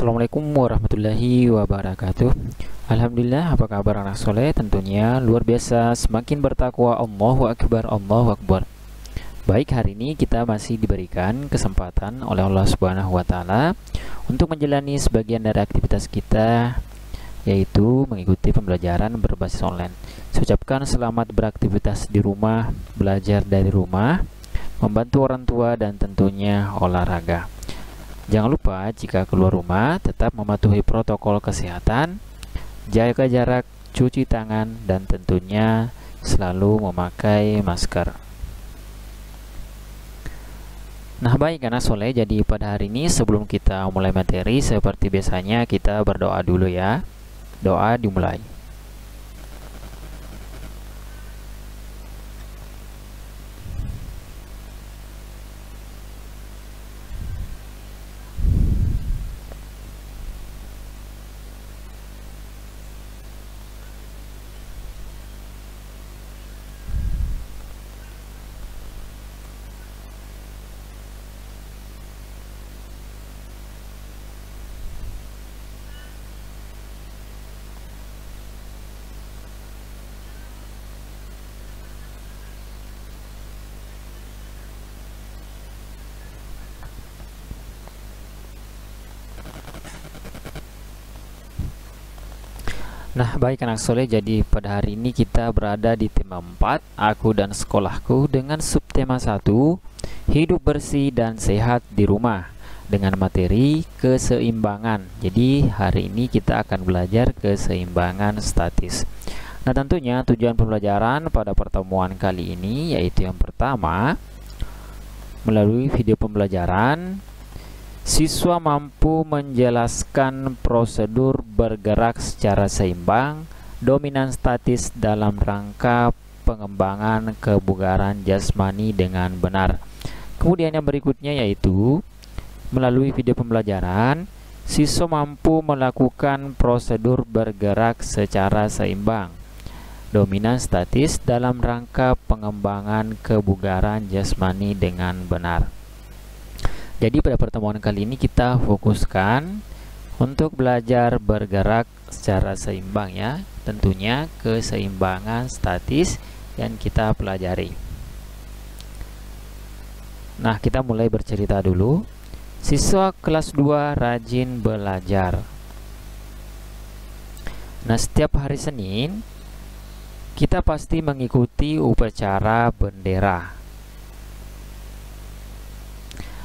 Assalamualaikum warahmatullahi wabarakatuh. Alhamdulillah, apa kabar anak soleh? Tentunya luar biasa, semakin bertakwa. Allahu Akbar, Allahu Akbar. Baik, hari ini kita masih diberikan kesempatan oleh Allah Subhanahu wa Ta'ala untuk menjalani sebagian dari aktivitas kita, yaitu mengikuti pembelajaran berbasis online. Saya ucapkan selamat beraktivitas di rumah, belajar dari rumah, membantu orang tua, dan tentunya olahraga. Jangan lupa jika keluar rumah tetap mematuhi protokol kesehatan, jaga jarak, cuci tangan, dan tentunya selalu memakai masker. Nah baik anak soleh, jadi pada hari ini sebelum kita mulai materi, seperti biasanya kita berdoa dulu ya. Doa dimulai. Nah baik anak soleh, jadi pada hari ini kita berada di tema 4, Aku dan Sekolahku, dengan subtema 1, Hidup bersih dan sehat di rumah, dengan materi keseimbangan. Jadi hari ini kita akan belajar keseimbangan statis. Nah tentunya tujuan pembelajaran pada pertemuan kali ini yaitu yang pertama, melalui video pembelajaran siswa mampu menjelaskan prosedur bergerak secara seimbang, dominan statis dalam rangka pengembangan kebugaran jasmani dengan benar. Kemudian yang berikutnya yaitu melalui video pembelajaran siswa mampu melakukan prosedur bergerak secara seimbang, dominan statis dalam rangka pengembangan kebugaran jasmani dengan benar. Jadi pada pertemuan kali ini kita fokuskan untuk belajar bergerak secara seimbang ya. Tentunya keseimbangan statis yang kita pelajari. Nah, kita mulai bercerita dulu. Siswa kelas 2 rajin belajar. Nah, setiap hari Senin kita pasti mengikuti upacara bendera.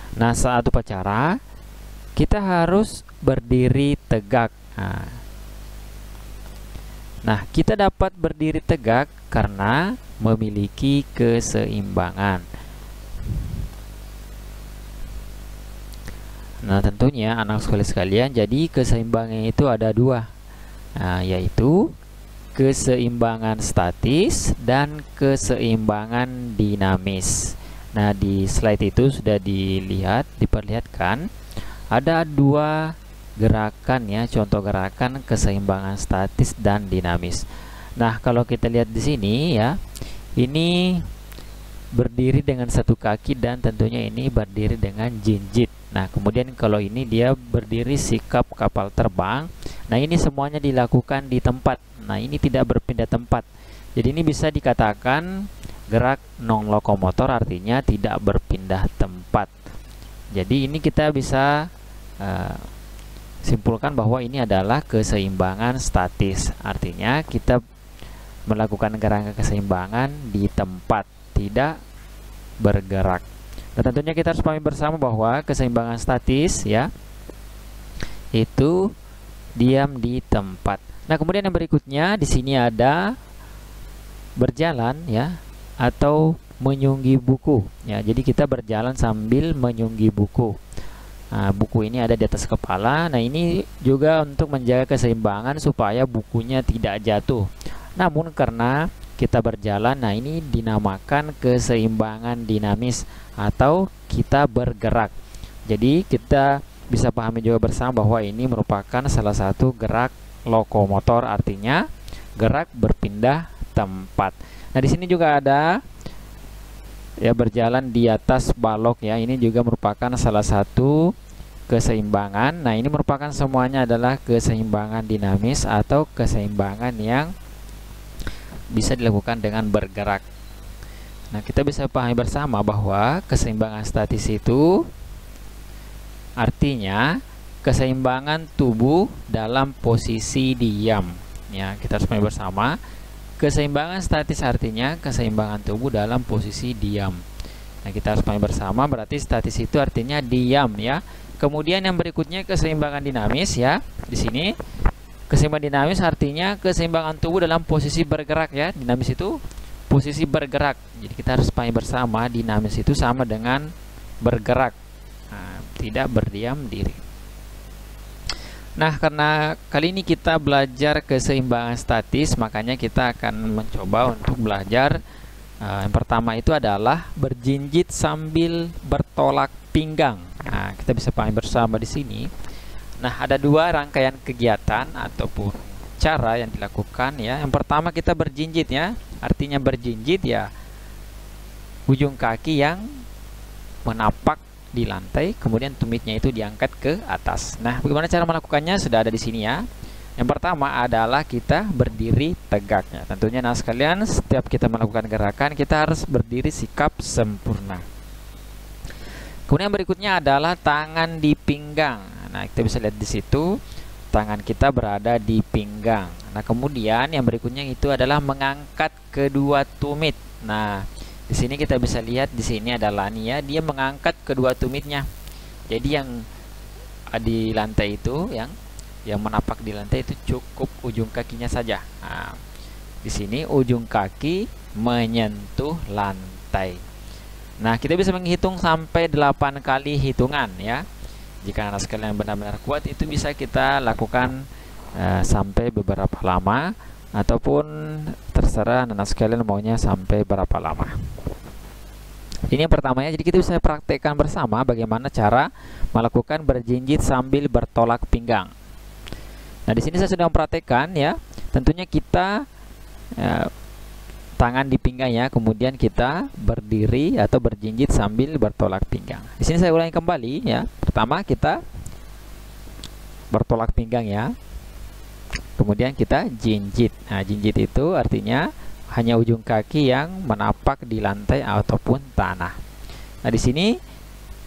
Nah, saat upacara kita harus berdiri tegak. Nah, kita dapat berdiri tegak karena memiliki keseimbangan. Nah, tentunya anak sekolah sekalian, jadi keseimbangan itu ada dua, yaitu keseimbangan statis dan keseimbangan dinamis. Nah, di slide itu sudah diperlihatkan ada dua gerakan ya, contoh gerakan keseimbangan statis dan dinamis. Nah, kalau kita lihat di sini ya, ini berdiri dengan satu kaki dan tentunya ini berdiri dengan jinjit. Nah, kemudian kalau ini dia berdiri sikap kapal terbang. Nah, ini semuanya dilakukan di tempat. Nah, ini tidak berpindah tempat. Jadi ini bisa dikatakan gerak non lokomotor, artinya tidak berpindah tempat. Jadi ini kita bisa simpulkan bahwa ini adalah keseimbangan statis, artinya kita melakukan gerakan keseimbangan di tempat, tidak bergerak. Dan tentunya kita harus pahami bersama bahwa keseimbangan statis ya itu diam di tempat. Nah, kemudian yang berikutnya di sini ada berjalan ya, atau menyunggi buku ya. Jadi kita berjalan sambil menyunggi buku. Nah, buku ini ada di atas kepala. Nah, ini juga untuk menjaga keseimbangan supaya bukunya tidak jatuh. Namun karena kita berjalan, nah ini dinamakan keseimbangan dinamis atau kita bergerak. Jadi kita bisa pahami juga bersama bahwa ini merupakan salah satu gerak lokomotor, artinya gerak berpindah tempat. Nah, di sini juga ada ya berjalan di atas balok ya. Ini juga merupakan salah satu keseimbangan. Nah, ini merupakan semuanya adalah keseimbangan dinamis atau keseimbangan yang bisa dilakukan dengan bergerak. Nah, kita bisa pahami bersama bahwa keseimbangan statis itu artinya keseimbangan tubuh dalam posisi diam. Ya, kita harus pahami bersama. Keseimbangan statis artinya keseimbangan tubuh dalam posisi diam. Nah, kita harus pahami bersama, berarti statis itu artinya diam ya. Kemudian yang berikutnya keseimbangan dinamis ya. Di sini keseimbangan dinamis artinya keseimbangan tubuh dalam posisi bergerak ya. Dinamis itu posisi bergerak. Jadi kita harus pahami bersama, dinamis itu sama dengan bergerak. Nah, tidak berdiam diri. Nah, karena kali ini kita belajar keseimbangan statis, makanya kita akan mencoba untuk belajar yang pertama itu adalah berjinjit sambil bertolak pinggang. Nah, kita bisa pahami bersama di sini. Nah, ada dua rangkaian kegiatan ataupun cara yang dilakukan ya. Yang pertama kita berjinjit ya. Artinya berjinjit ya ujung kaki yang menapak di lantai, kemudian tumitnya itu diangkat ke atas. Nah, bagaimana cara melakukannya sudah ada di sini ya. Yang pertama adalah kita berdiri tegaknya. Tentunya nah sekalian, setiap kita melakukan gerakan kita harus berdiri sikap sempurna. Kemudian berikutnya adalah tangan di pinggang. Nah, kita bisa lihat di situ tangan kita berada di pinggang. Nah, kemudian yang berikutnya itu adalah mengangkat kedua tumit. Nah, di sini kita bisa lihat di sini adalah nih ya, dia mengangkat kedua tumitnya. Jadi yang di lantai itu yang menapak di lantai itu cukup ujung kakinya saja. Nah, di sini ujung kaki menyentuh lantai. Nah, kita bisa menghitung sampai 8 kali hitungan ya. Jika anak sekalian benar-benar kuat, itu bisa kita lakukan sampai beberapa lama, ataupun terserah anak sekalian maunya sampai berapa lama. Ini yang pertama ya. Jadi kita bisa praktekkan bersama bagaimana cara melakukan berjinjit sambil bertolak pinggang. Nah, di sini saya sudah mempraktekkan ya. Tentunya kita tangan di pinggang ya, kemudian kita berdiri atau berjinjit sambil bertolak pinggang. Di sini saya ulangi kembali ya. Pertama kita bertolak pinggang ya. Kemudian kita jinjit. Nah, jinjit itu artinya hanya ujung kaki yang menapak di lantai ataupun tanah. Nah, di sini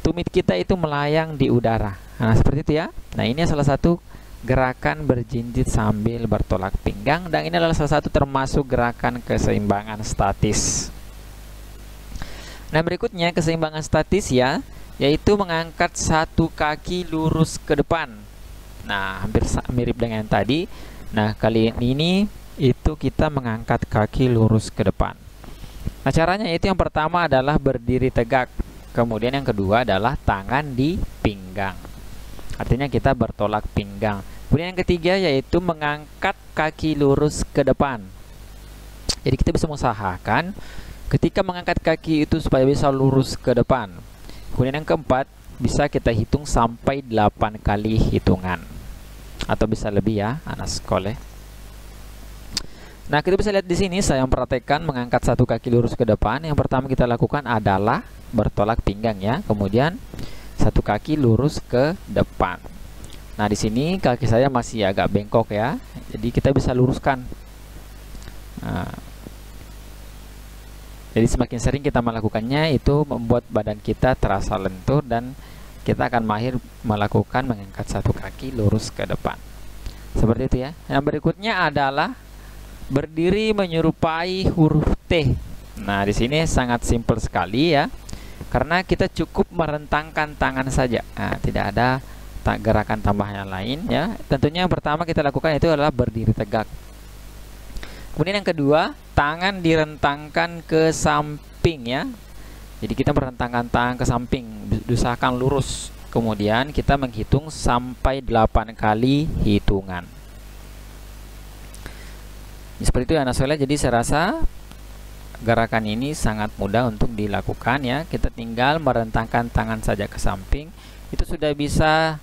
tumit kita itu melayang di udara. Nah, seperti itu ya. Nah, ini salah satu gerakan berjinjit sambil bertolak pinggang, dan ini adalah salah satu termasuk gerakan keseimbangan statis. Nah, berikutnya keseimbangan statis ya, yaitu mengangkat satu kaki lurus ke depan. Nah, hampir mirip dengan yang tadi. Nah, kali ini itu kita mengangkat kaki lurus ke depan. Nah, caranya itu yang pertama adalah berdiri tegak. Kemudian yang kedua adalah tangan di pinggang. Artinya kita bertolak pinggang. Kemudian yang ketiga yaitu mengangkat kaki lurus ke depan. Jadi kita bisa mengusahakan ketika mengangkat kaki itu supaya bisa lurus ke depan. Kemudian yang keempat, bisa kita hitung sampai 8 kali hitungan. Atau bisa lebih ya, anak sekolah. Nah, kita bisa lihat di sini saya mempraktekkan mengangkat satu kaki lurus ke depan. Yang pertama kita lakukan adalah bertolak pinggang ya. Kemudian satu kaki lurus ke depan. Nah, di sini kaki saya masih agak bengkok ya. Jadi kita bisa luruskan. Nah, jadi semakin sering kita melakukannya itu membuat badan kita terasa lentur dan kita akan mahir melakukan mengangkat satu kaki lurus ke depan. Seperti itu ya. Yang berikutnya adalah berdiri menyerupai huruf T. Nah, di sini sangat simpel sekali ya. Karena kita cukup merentangkan tangan saja. Nah, tidak ada gerakan tambahan yang lain ya. Tentunya yang pertama kita lakukan itu adalah berdiri tegak. Kemudian yang kedua, tangan direntangkan ke samping ya. Jadi kita merentangkan tangan ke samping, usahakan lurus. Kemudian kita menghitung sampai 8 kali hitungan. Seperti itu ya anak soleh. Jadi saya rasa gerakan ini sangat mudah untuk dilakukan ya. Kita tinggal merentangkan tangan saja ke samping, itu sudah bisa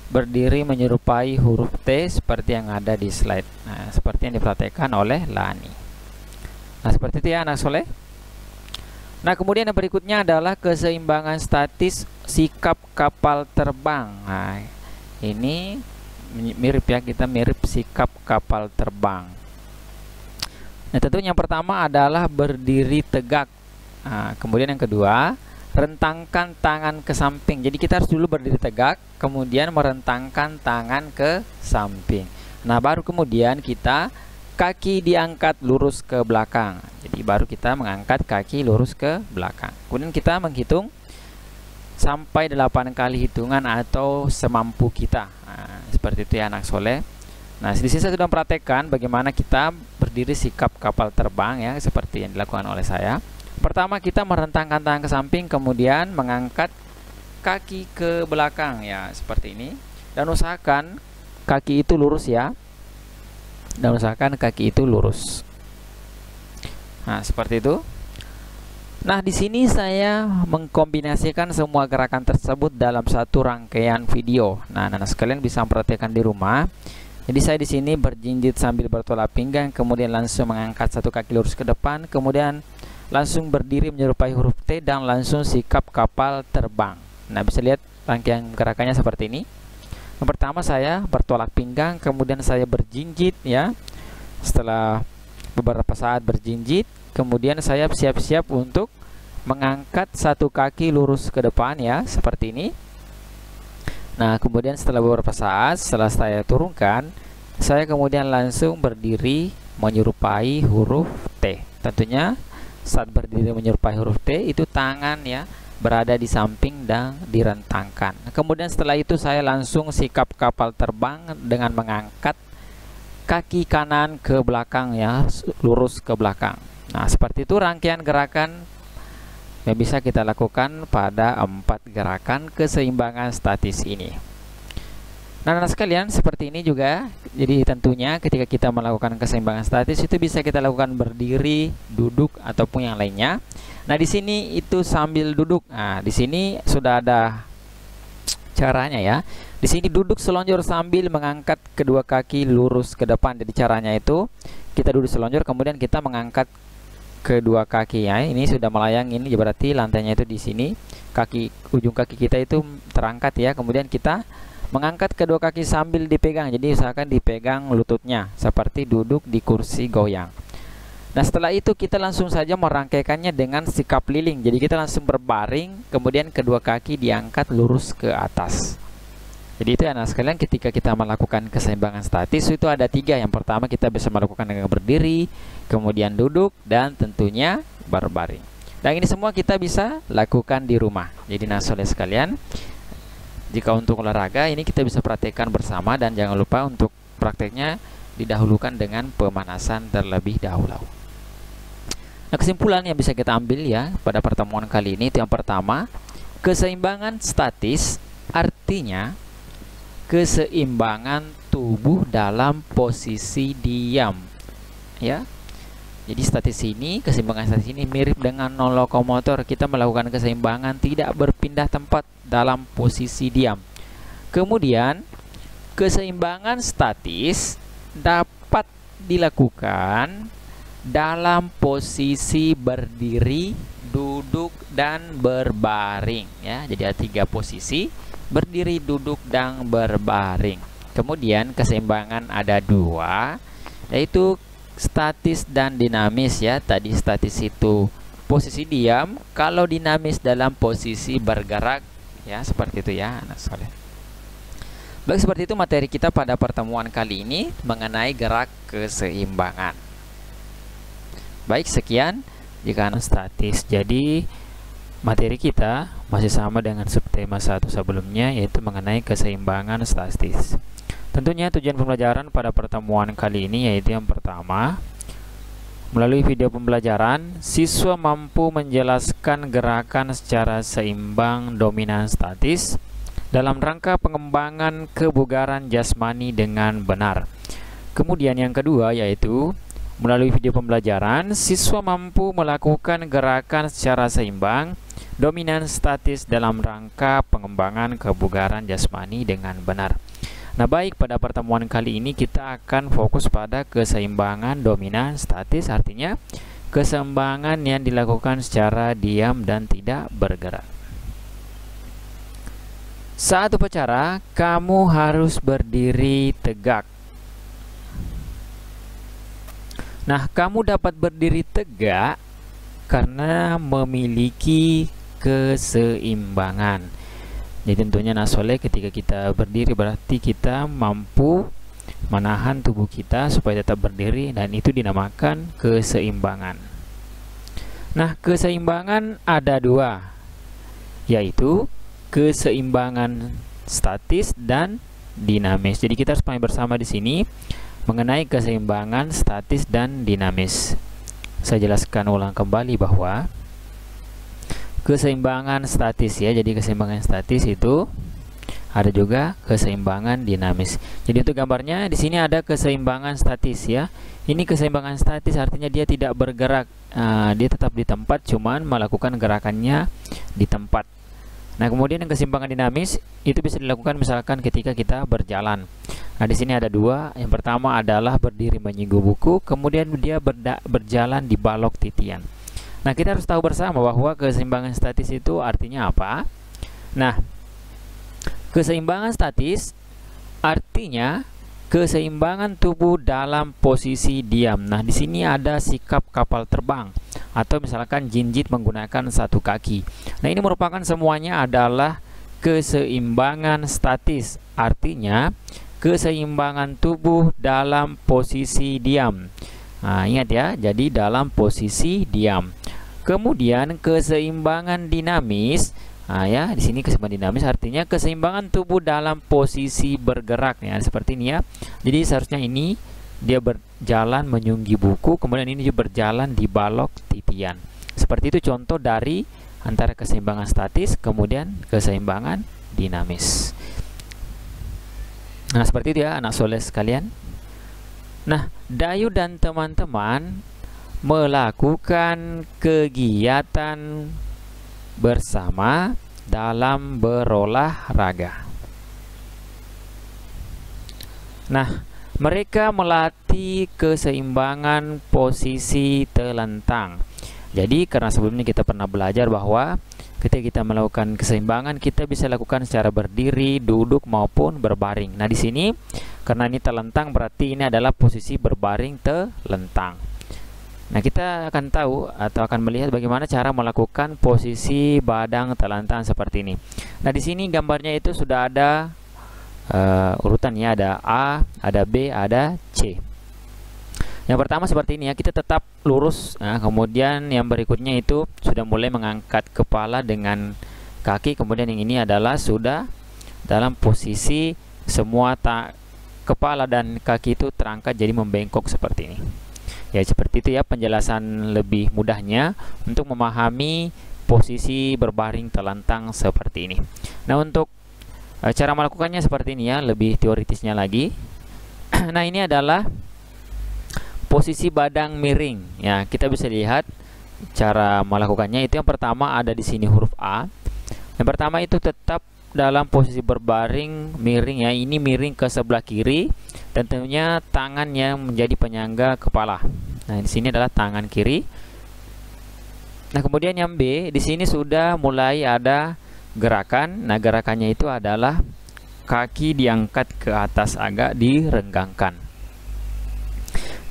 berdiri menyerupai huruf T seperti yang ada di slide. Nah, seperti yang diperhatikan oleh Lani. Nah, seperti itu ya anak soleh. Nah, kemudian yang berikutnya adalah keseimbangan statis sikap kapal terbang. Nah, ini mirip ya, kita mirip sikap kapal terbang. Nah, tentunya yang pertama adalah berdiri tegak. Nah, kemudian yang kedua, rentangkan tangan ke samping. Jadi kita harus dulu berdiri tegak, kemudian merentangkan tangan ke samping. Nah, baru kemudian kita kaki diangkat lurus ke belakang. Jadi baru kita mengangkat kaki lurus ke belakang. Kemudian kita menghitung sampai 8 kali hitungan atau semampu kita. Nah, seperti itu ya anak soleh. Nah, di sini saya sudah mempraktekkan bagaimana kita berdiri sikap kapal terbang ya, seperti yang dilakukan oleh saya. Pertama, kita merentangkan tangan ke samping, kemudian mengangkat kaki ke belakang ya, seperti ini. Dan usahakan kaki itu lurus ya. Nah, seperti itu. Nah, di sini saya mengkombinasikan semua gerakan tersebut dalam satu rangkaian video. Nah, anak sekalian bisa memperhatikan di rumah. Jadi saya di sini berjinjit sambil bertolak pinggang, kemudian langsung mengangkat satu kaki lurus ke depan, kemudian langsung berdiri menyerupai huruf T dan langsung sikap kapal terbang. Nah, bisa lihat rangkaian gerakannya seperti ini. Yang pertama saya bertolak pinggang, kemudian saya berjinjit ya. Setelah beberapa saat berjinjit, kemudian saya siap-siap untuk mengangkat satu kaki lurus ke depan ya, seperti ini. Nah, kemudian setelah beberapa saat, setelah saya turunkan, saya kemudian langsung berdiri menyerupai huruf T. Tentunya saat berdiri menyerupai huruf T itu tangan ya berada di samping dan direntangkan. Kemudian setelah itu saya langsung sikap kapal terbang dengan mengangkat kaki kanan ke belakang ya, lurus ke belakang. Nah, seperti itu rangkaian gerakan yang bisa kita lakukan pada 4 gerakan keseimbangan statis ini. Nah, anak sekalian, seperti ini juga. Jadi tentunya ketika kita melakukan keseimbangan statis itu bisa kita lakukan berdiri, duduk ataupun yang lainnya. Nah, di sini itu sambil duduk. Nah, di sini sudah ada caranya ya. Di sini duduk selonjor sambil mengangkat kedua kaki lurus ke depan. Jadi caranya itu kita duduk selonjor, kemudian kita mengangkat kedua kaki ya. Ini sudah melayang, ini berarti lantainya itu di sini. Ujung kaki kita itu terangkat ya. Kemudian kita mengangkat kedua kaki sambil dipegang. Jadi usahakan dipegang lututnya seperti duduk di kursi goyang. Nah, setelah itu kita langsung saja merangkaikannya dengan sikap liling. Jadi kita langsung berbaring, kemudian kedua kaki diangkat lurus ke atas. Jadi itu anak sekalian, ketika kita melakukan keseimbangan statis itu ada 3. Yang pertama kita bisa melakukan dengan berdiri, kemudian duduk, dan tentunya berbaring. Dan ini semua kita bisa lakukan di rumah. Jadi anak soleh sekalian, jika untuk olahraga ini kita bisa praktekkan bersama, dan jangan lupa untuk prakteknya didahulukan dengan pemanasan terlebih dahulu. Nah, kesimpulan yang bisa kita ambil ya pada pertemuan kali ini itu yang pertama, keseimbangan statis artinya keseimbangan tubuh dalam posisi diam ya. Jadi keseimbangan statis ini mirip dengan non lokomotor. Kita melakukan keseimbangan tidak berpindah tempat dalam posisi diam. Kemudian keseimbangan statis dapat dilakukan dalam posisi berdiri, duduk, dan berbaring ya. Jadi ada 3 posisi: berdiri, duduk, dan berbaring. Kemudian keseimbangan ada 2, yaitu statis dan dinamis ya. Tadi statis itu posisi diam, kalau dinamis dalam posisi bergerak ya, seperti itu ya anak soleh. Baik, seperti itu materi kita pada pertemuan kali ini mengenai gerak keseimbangan. Baik, sekian jika statis. Jadi materi kita masih sama dengan subtema 1 sebelumnya, yaitu mengenai keseimbangan statis. Tentunya tujuan pembelajaran pada pertemuan kali ini yaitu yang pertama, melalui video pembelajaran siswa mampu menjelaskan gerakan secara seimbang dominan statis dalam rangka pengembangan kebugaran jasmani dengan benar. Kemudian yang kedua yaitu melalui video pembelajaran siswa mampu melakukan gerakan secara seimbang dominan statis dalam rangka pengembangan kebugaran jasmani dengan benar. Nah, baik, pada pertemuan kali ini kita akan fokus pada keseimbangan dominan statis, artinya keseimbangan yang dilakukan secara diam dan tidak bergerak. Saat upacara, kamu harus berdiri tegak. Nah, kamu dapat berdiri tegak karena memiliki keseimbangan. Jadi tentunya anak soleh, ketika kita berdiri berarti kita mampu menahan tubuh kita supaya tetap berdiri, dan itu dinamakan keseimbangan. Nah, keseimbangan ada dua, yaitu keseimbangan statis dan dinamis. Jadi kita harus pahami bersama di sini mengenai keseimbangan statis dan dinamis. Saya jelaskan ulang kembali bahwa keseimbangan statis ya. Jadi keseimbangan statis itu ada juga keseimbangan dinamis. Jadi untuk gambarnya di sini ada keseimbangan statis ya. Ini keseimbangan statis artinya dia tidak bergerak, dia tetap di tempat, cuman melakukan gerakannya di tempat. Nah, kemudian yang keseimbangan dinamis itu bisa dilakukan misalkan ketika kita berjalan. Nah, di sini ada dua. Yang pertama adalah berdiri menyinggung buku, kemudian dia berjalan di balok titian. Nah, kita harus tahu bersama bahwa keseimbangan statis itu artinya apa. Nah, keseimbangan statis artinya keseimbangan tubuh dalam posisi diam. Nah, di sini ada sikap kapal terbang, atau misalkan jinjit menggunakan satu kaki. Nah, ini merupakan semuanya adalah keseimbangan statis, artinya keseimbangan tubuh dalam posisi diam. Nah, ingat ya, jadi dalam posisi diam. Kemudian keseimbangan dinamis, ya, di sini keseimbangan dinamis artinya keseimbangan tubuh dalam posisi bergerak ya, seperti ini ya. Jadi seharusnya ini dia berjalan menyunggi buku, kemudian ini dia berjalan di balok titian. Seperti itu contoh dari antara keseimbangan statis kemudian keseimbangan dinamis. Nah, seperti itu ya anak soleh sekalian. Nah, Dayu dan teman-teman melakukan kegiatan bersama dalam berolahraga. Nah, mereka melatih keseimbangan posisi telentang. Jadi karena sebelumnya kita pernah belajar bahwa ketika kita melakukan keseimbangan, kita bisa lakukan secara berdiri, duduk maupun berbaring. Nah, di sini karena ini telentang berarti ini adalah posisi berbaring telentang. Nah, kita akan tahu atau akan melihat bagaimana cara melakukan posisi badan telentang seperti ini. Nah, di sini gambarnya itu sudah ada urutannya, ada A, ada B, ada C. Yang pertama seperti ini ya, kita tetap lurus. Nah, kemudian yang berikutnya itu sudah mulai mengangkat kepala dengan kaki. Kemudian yang ini adalah sudah dalam posisi semua kepala dan kaki itu terangkat jadi membengkok seperti ini. Ya, seperti itu ya penjelasan lebih mudahnya untuk memahami posisi berbaring telentang seperti ini. Nah, untuk cara melakukannya seperti ini ya, lebih teoritisnya lagi. Nah, ini adalah posisi badan miring. Ya, kita bisa lihat cara melakukannya. Itu yang pertama ada di sini huruf A. Yang pertama itu tetap dalam posisi berbaring miring ya. Ini miring ke sebelah kiri. Tentunya tangan yang menjadi penyangga kepala. Nah, di sini adalah tangan kiri. Nah, kemudian yang B, di sini sudah mulai ada gerakan. Nah, gerakannya itu adalah kaki diangkat ke atas agak direnggangkan.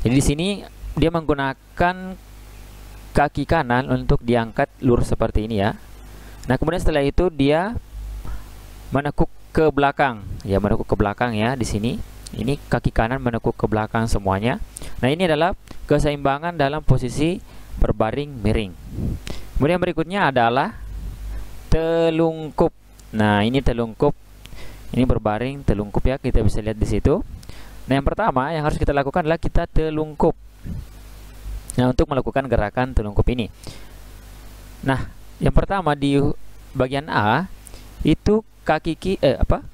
Jadi di sini dia menggunakan kaki kanan untuk diangkat lurus seperti ini ya. Nah, kemudian setelah itu dia menekuk ke belakang. Ya, menekuk ke belakang ya di sini. Ini kaki kanan menekuk ke belakang semuanya. Nah, ini adalah keseimbangan dalam posisi berbaring miring. Kemudian berikutnya adalah telungkup. Nah, ini telungkup. Ini berbaring telungkup ya, kita bisa lihat di situ. Nah, yang pertama yang harus kita lakukan adalah kita telungkup. Nah, untuk melakukan gerakan telungkup ini. Nah, yang pertama di bagian A itu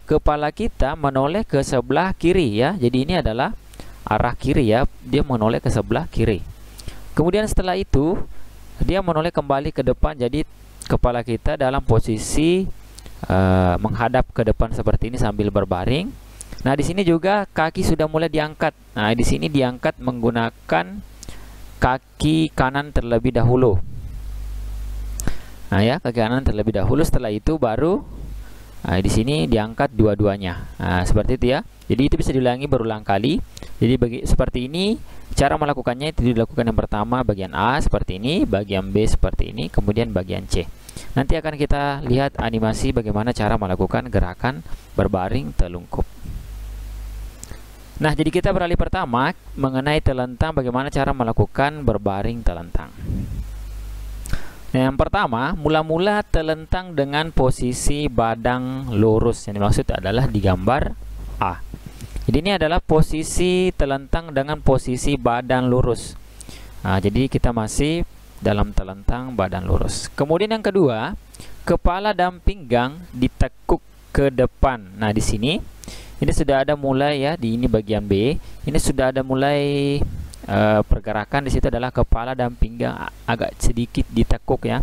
kepala kita menoleh ke sebelah kiri ya. Jadi ini adalah arah kiri ya, dia menoleh ke sebelah kiri. Kemudian setelah itu dia menoleh kembali ke depan, jadi kepala kita dalam posisi menghadap ke depan seperti ini sambil berbaring. Nah, di sini juga kaki sudah mulai diangkat. Nah, di sini diangkat menggunakan kaki kanan terlebih dahulu. Nah ya, kaki kanan terlebih dahulu, setelah itu baru di sini diangkat dua-duanya. Nah, seperti itu ya. Jadi itu bisa diulangi berulang kali. Jadi seperti ini cara melakukannya. Itu dilakukan yang pertama bagian A seperti ini, bagian B seperti ini, kemudian bagian C. Nanti akan kita lihat animasi bagaimana cara melakukan gerakan berbaring telungkup. Nah, jadi kita beralih pertama mengenai telentang, bagaimana cara melakukan berbaring telentang. Nah, yang pertama, mula-mula telentang dengan posisi badan lurus. Yang dimaksud adalah di gambar A. Jadi ini adalah posisi telentang dengan posisi badan lurus. Nah, jadi kita masih dalam telentang badan lurus. Kemudian yang kedua, kepala dan pinggang ditekuk ke depan. Nah, di sini ini sudah ada mulai ya, di ini bagian B. Ini sudah ada mulai pergerakan. Di situ adalah kepala dan pinggang agak sedikit ditekuk ya.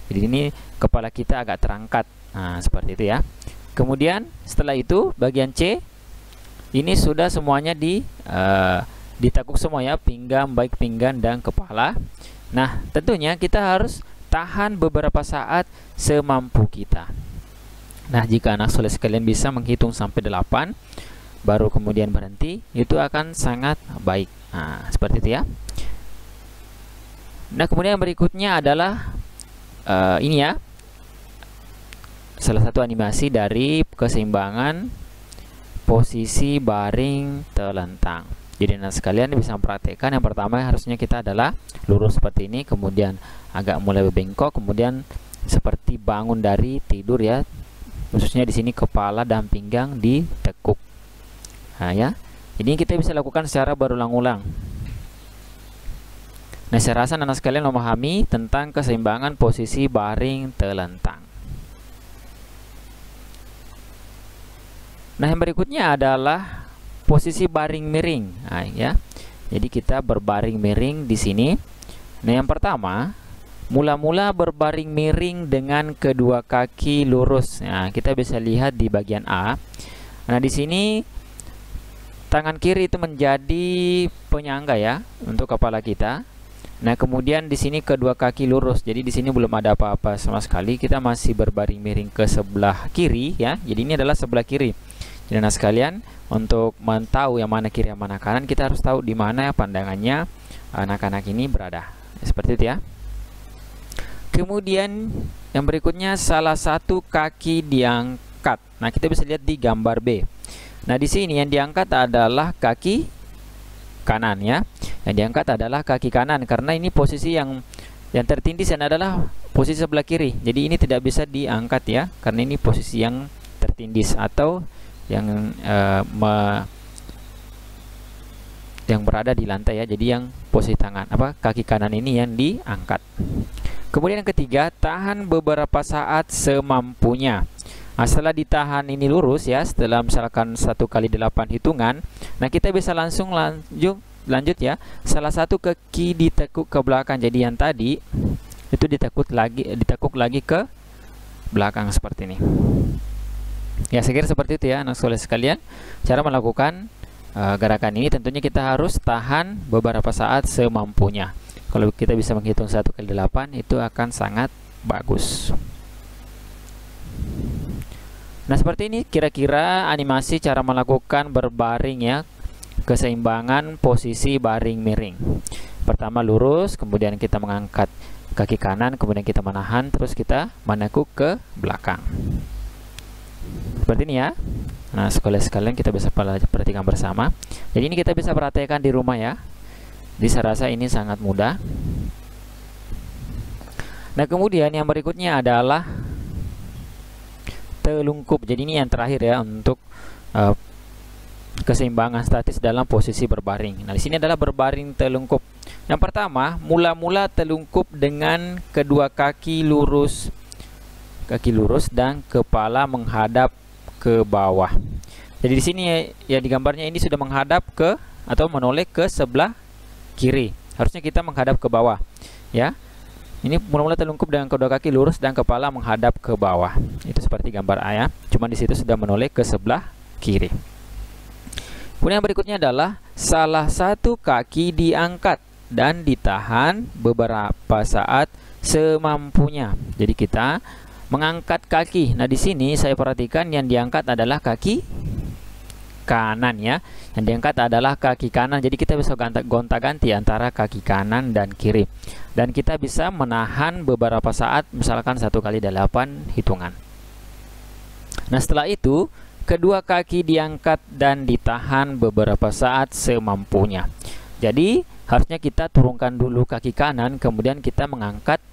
Jadi ini kepala kita agak terangkat. Nah, seperti itu ya. Kemudian setelah itu bagian C ini sudah semuanya ditekuk semua ya, pinggang, baik pinggang dan kepala. Nah, tentunya kita harus tahan beberapa saat semampu kita. Nah, jika anak soleh sekalian bisa menghitung sampai 8 baru kemudian berhenti, itu akan sangat baik. Nah, seperti itu ya. Nah, kemudian berikutnya adalah ini ya, salah satu animasi dari keseimbangan posisi baring telentang. Jadi anak sekalian bisa memperhatikan, yang pertama harusnya kita adalah lurus seperti ini, kemudian agak mulai bengkok, kemudian seperti bangun dari tidur ya. Khususnya di sini kepala dan pinggang ditekuk. Nah ya, ini kita bisa lakukan secara berulang-ulang. Nah, saya rasa anak sekalian memahami tentang keseimbangan posisi baring telentang. Nah, yang berikutnya adalah posisi baring miring. Nah, ya. Jadi kita berbaring miring di sini. Nah, yang pertama, mula-mula berbaring miring dengan kedua kaki lurus. Nah, kita bisa lihat di bagian A. Nah, di sini tangan kiri itu menjadi penyangga ya untuk kepala kita. Nah, kemudian di sini kedua kaki lurus. Jadi di sini belum ada apa-apa sama sekali. Kita masih berbaring miring ke sebelah kiri ya. Jadi ini adalah sebelah kiri. Jadi anak sekalian, untuk mentahu yang mana kiri yang mana kanan, kita harus tahu di mana pandangannya anak-anak ini berada. Seperti itu ya. Kemudian yang berikutnya, salah satu kaki diangkat. Nah, kita bisa lihat di gambar B. Nah, di sini yang diangkat adalah kaki kanan ya. Yang diangkat adalah kaki kanan karena ini posisi yang tertindis adalah posisi sebelah kiri. Jadi ini tidak bisa diangkat ya, karena ini posisi yang tertindis atau yang berada di lantai ya. Jadi yang posisi tangan kaki kanan ini yang diangkat. Kemudian yang ketiga, tahan beberapa saat semampunya. Nah, setelah ditahan ini lurus ya, setelah misalkan 1 kali 8 hitungan, nah kita bisa langsung lanjut ya. Salah satu kaki ditekuk ke belakang. Jadi yang tadi itu ditekuk lagi ke belakang seperti ini. Ya, saya kira seperti itu ya anak soleh sekalian. Cara melakukan gerakan ini tentunya kita harus tahan beberapa saat semampunya. Kalau kita bisa menghitung 1 kali 8 itu akan sangat bagus. Nah, seperti ini kira-kira animasi cara melakukan berbaring ya, keseimbangan posisi baring miring. Pertama lurus, kemudian kita mengangkat kaki kanan, kemudian kita menahan, terus kita menekuk ke belakang. Seperti ini ya. Nah, sekalian kita bisa perhatikan bersama. Jadi ini kita bisa perhatikan di rumah ya. Jadi saya rasa ini sangat mudah. Nah, kemudian yang berikutnya adalah telungkup. Jadi ini yang terakhir ya untuk keseimbangan statis dalam posisi berbaring. Nah, di sini adalah berbaring telungkup. Yang pertama, mula-mula telungkup dengan kedua kaki lurus dan kepala menghadap ke bawah. Jadi di sini ya di gambarnya ini sudah menghadap ke atau menoleh ke sebelah kiri. Harusnya kita menghadap ke bawah ya. Ini mula-mula telungkup dengan kedua kaki lurus dan kepala menghadap ke bawah. Itu seperti gambar A ya. Cuma di situ sudah menoleh ke sebelah kiri. Kemudian yang berikutnya adalah salah satu kaki diangkat. dan ditahan beberapa saat semampunya. Jadi kita mengangkat kaki. Nah, di sini saya perhatikan yang diangkat adalah kaki kanan ya. Yang diangkat adalah kaki kanan. Jadi kita bisa gonta-ganti antara kaki kanan dan kiri. Dan kita bisa menahan beberapa saat, misalkan 1 kali 8 hitungan. Nah, setelah itu kedua kaki diangkat dan ditahan beberapa saat semampunya. Jadi harusnya kita turunkan dulu kaki kanan, kemudian kita mengangkat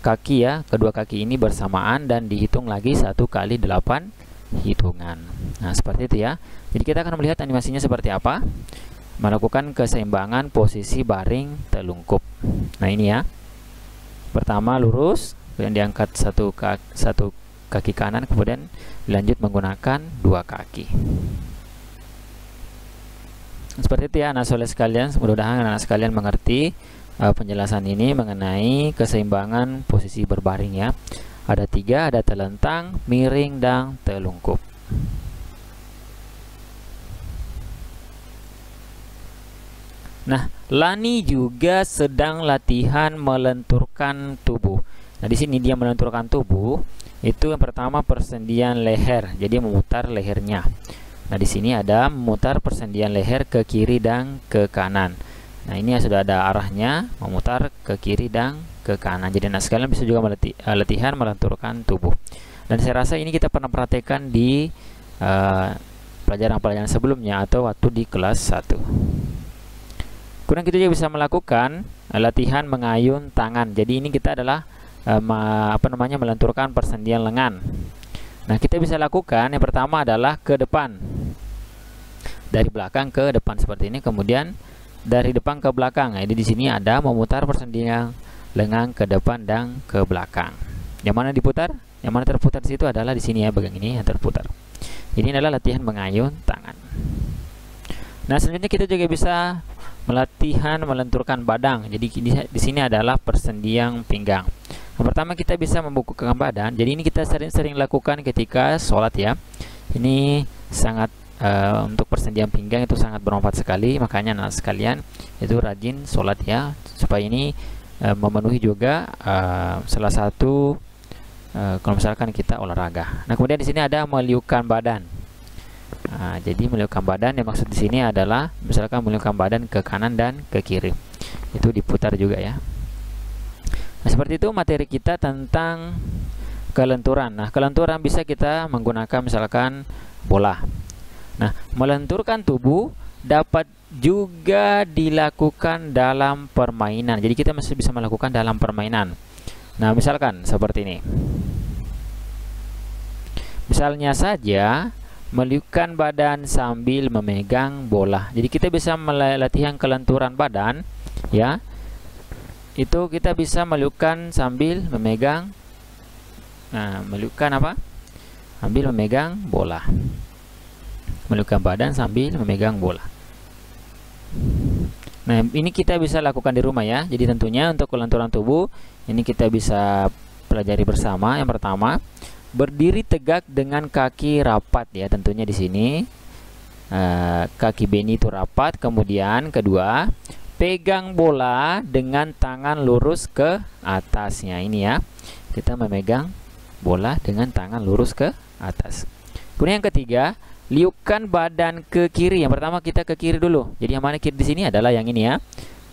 kaki ya, kedua kaki ini bersamaan dan dihitung lagi 1 kali 8 hitungan. Nah, seperti itu ya. Jadi kita akan melihat animasinya seperti apa. Melakukan keseimbangan posisi baring telungkup. Nah, ini ya. Pertama lurus, kemudian diangkat satu kaki kanan, kemudian dilanjut menggunakan 2 kaki. Seperti itu ya, anak soleh sekalian. Mudah-mudahan anak sekalian mengerti penjelasan ini mengenai keseimbangan posisi berbaring ya. Ada 3, ada telentang, miring, dan telungkup. Nah, Lani juga sedang latihan melenturkan tubuh. Nah, di sini dia melenturkan tubuh. Itu yang pertama persendian leher. Jadi memutar lehernya. Nah, di sini ada memutar persendian leher ke kiri dan ke kanan. Nah, ini sudah ada arahnya, memutar ke kiri dan ke kanan. Jadi anak sekalian bisa juga latihan melenturkan tubuh. Dan saya rasa ini kita pernah praktekkan di pelajaran-pelajaran sebelumnya atau waktu di kelas 1. Kemudian kita juga bisa melakukan latihan mengayun tangan. Jadi ini kita adalah melenturkan persendian lengan. Nah, kita bisa lakukan yang pertama adalah ke depan. Dari belakang ke depan seperti ini, kemudian dari depan ke belakang. Jadi di sini ada memutar persendian lengan ke depan dan ke belakang. Yang mana diputar? Yang mana terputar di situ adalah di sini ya, bagian ini yang terputar. Ini adalah latihan mengayun tangan. Nah, selanjutnya kita juga bisa melatihan melenturkan badan. Jadi di sini adalah persendian pinggang. Yang pertama kita bisa membungkukkan badan. Jadi ini kita sering-sering lakukan ketika sholat ya. Ini sangat untuk persendian pinggang itu sangat bermanfaat sekali. Makanya anak sekalian itu rajin sholat ya, supaya ini memenuhi juga salah satu kalau misalkan kita olahraga. Nah, kemudian di sini ada meliukkan badan. Nah, jadi meliukkan badan yang maksud di sini adalah misalkan meliukkan badan ke kanan dan ke kiri. Itu diputar juga ya. Nah, seperti itu materi kita tentang kelenturan. Nah, kelenturan bisa kita menggunakan misalkan bola. Nah, melenturkan tubuh dapat juga dilakukan dalam permainan. Jadi kita masih bisa melakukan dalam permainan. Nah, misalkan seperti ini. Misalnya saja meliukkan badan sambil memegang bola. Jadi kita bisa latihan kelenturan badan ya. Itu kita bisa meliukkan sambil memegang meliukkan apa? Sambil memegang bola. Meliukkan badan sambil memegang bola. Nah, ini kita bisa lakukan di rumah ya. Jadi tentunya untuk kelenturan tubuh ini kita bisa pelajari bersama. Yang pertama, berdiri tegak dengan kaki rapat ya, tentunya di sini kaki beni itu rapat. Kemudian kedua, pegang bola dengan tangan lurus ke atasnya. Ini ya, kita memegang bola dengan tangan lurus ke atas. Kemudian yang ketiga, liukkan badan ke kiri. Yang pertama kita ke kiri dulu. Jadi yang mana kiri di sini adalah yang ini ya.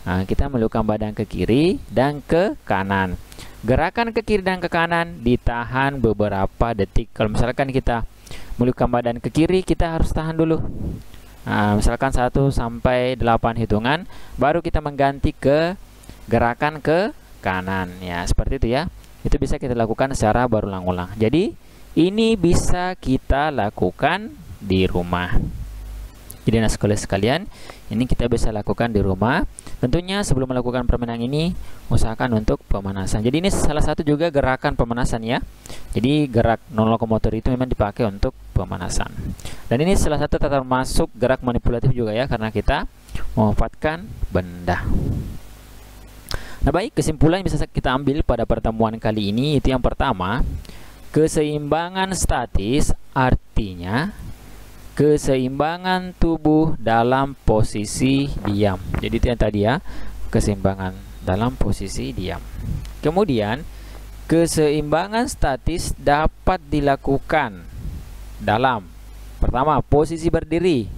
Nah, kita meliukkan badan ke kiri dan ke kanan. Gerakan ke kiri dan ke kanan ditahan beberapa detik. Kalau misalkan kita meliukkan badan ke kiri, kita harus tahan dulu. Nah, misalkan 1 sampai 8 hitungan, baru kita mengganti ke gerakan ke kanan. Ya, seperti itu ya. Itu bisa kita lakukan secara berulang-ulang. Jadi, ini bisa kita lakukan di rumah. Jadi anak sekolah sekalian, ini kita bisa lakukan di rumah. Tentunya sebelum melakukan permainan ini, usahakan untuk pemanasan. Jadi ini salah satu juga gerakan pemanasan ya. Jadi gerak non lokomotor itu memang dipakai untuk pemanasan. Dan ini salah satu termasuk gerak manipulatif juga ya, karena kita memanfaatkan benda. Nah, baik, kesimpulan yang bisa kita ambil pada pertemuan kali ini itu yang pertama, keseimbangan statis artinya keseimbangan tubuh dalam posisi diam. Jadi itu yang tadi ya, keseimbangan dalam posisi diam. Kemudian keseimbangan statis dapat dilakukan dalam pertama posisi berdiri,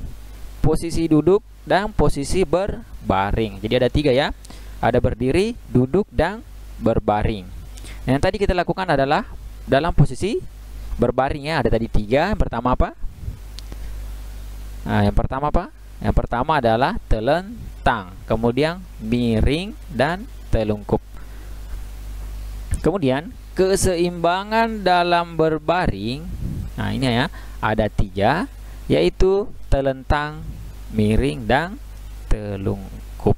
posisi duduk, dan posisi berbaring. Jadi ada 3 ya, ada berdiri, duduk, dan berbaring. Yang tadi kita lakukan adalah dalam posisi berbaring ya. Ada tadi 3. Yang pertama apa? Nah, yang pertama adalah telentang, kemudian miring, dan telungkup. Kemudian keseimbangan dalam berbaring, nah ini ya, ada 3, yaitu telentang, miring, dan telungkup.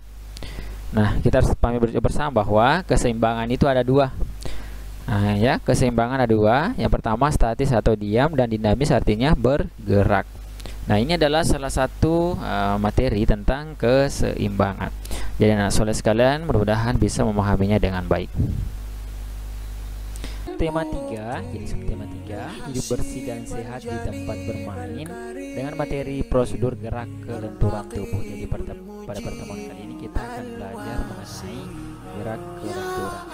Nah, kita harus pahami bersama bahwa keseimbangan itu ada 2. Nah ya, keseimbangan ada 2. Yang pertama statis atau diam, dan dinamis artinya bergerak. Nah, ini adalah salah satu materi tentang keseimbangan. Jadi anak soleh sekalian, mudah-mudahan bisa memahaminya dengan baik. Tema 3, jadi subtema 3, hidup bersih dan sehat di tempat bermain dengan materi prosedur gerak kelenturan tubuh. Jadi pada pertemuan kali ini kita akan belajar mengenai gerak kelenturan.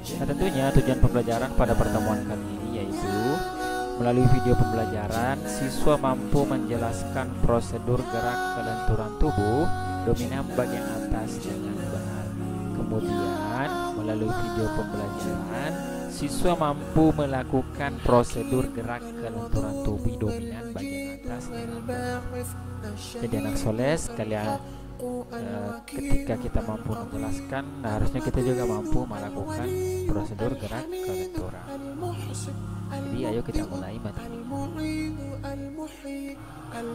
Nah, tentunya tujuan pembelajaran pada pertemuan kali ini yaitu melalui video pembelajaran, siswa mampu menjelaskan prosedur gerak kelenturan tubuh dominan bagian atas dengan benar. Kemudian, melalui video pembelajaran, siswa mampu melakukan prosedur gerak kelenturan tubuh dominan bagian atas dengan benar. Jadi anak soleh sekalian, ketika kita mampu menjelaskan, harusnya kita juga mampu melakukan prosedur gerak kelenturan. Jadi ayo kita mulai materi.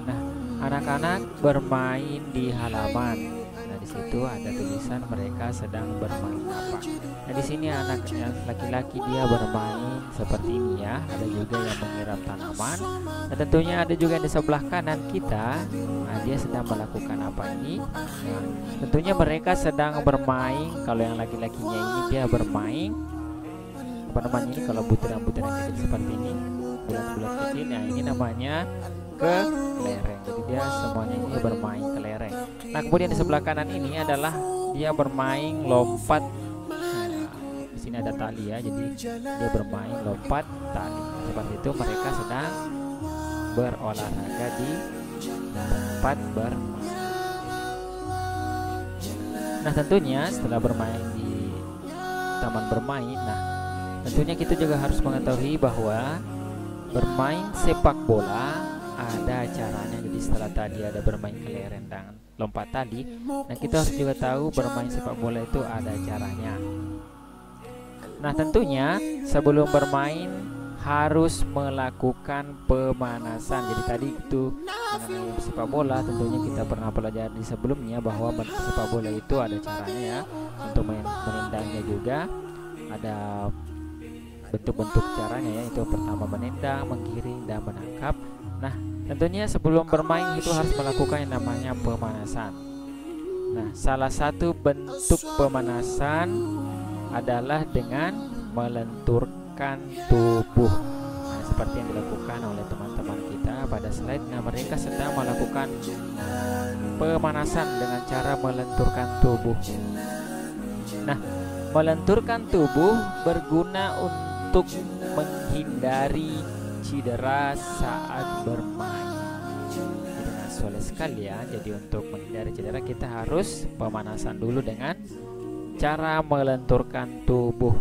Nah, anak-anak bermain di halaman. Nah, di situ ada tulisan mereka sedang bermain apa. Nah, di sini anak laki-laki dia bermain seperti ini ya. Ada juga yang menyiram tanaman. Dan tentunya ada juga yang di sebelah kanan kita. Nah, dia sedang melakukan apa ini? Nah, tentunya mereka sedang bermain. Kalau yang laki-lakinya ini dia bermain apa namanya ini, kalau butiran-butiran kecil seperti ini, bulat-bulat kecil, nah ini namanya kelereng. Jadi dia semuanya ini bermain kelereng. Nah, kemudian di sebelah kanan ini adalah dia bermain lompat. Nah, di sini ada tali ya, jadi dia bermain lompat tali. Seperti itu mereka sedang berolahraga di tempat bermain. Nah, tentunya setelah bermain di taman bermain, nah tentunya kita juga harus mengetahui bahwa bermain sepak bola ada caranya. Jadi setelah tadi ada bermain kelereng dan lompat tali, nah kita harus juga tahu bermain sepak bola itu ada caranya. Nah, tentunya sebelum bermain harus melakukan pemanasan. Jadi tadi itu mengenai sepak bola, tentunya kita pernah belajar di sebelumnya bahwa sepak bola itu ada caranya ya. Untuk menendangnya juga ada bentuk-bentuk caranya ya, itu pertama menendang, menggiring, dan menangkap. Nah, tentunya sebelum bermain itu harus melakukan yang namanya pemanasan. Nah, salah satu bentuk pemanasan adalah dengan melenturkan tubuh. Nah, seperti yang dilakukan oleh teman-teman kita pada slide. Nah, mereka sedang melakukan pemanasan dengan cara melenturkan tubuh. Nah, melenturkan tubuh berguna untuk menghindari cedera saat bermain. Dengan soleh sekalian, jadi untuk menghindari cedera kita harus pemanasan dulu dengan cara melenturkan tubuh.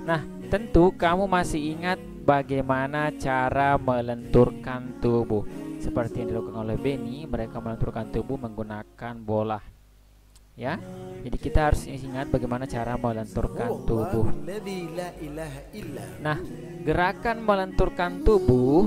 Nah, tentu kamu masih ingat bagaimana cara melenturkan tubuh. Seperti yang dilakukan oleh Benny, mereka melenturkan tubuh menggunakan bola. Ya, jadi kita harus ingat bagaimana cara melenturkan tubuh. Nah, gerakan melenturkan tubuh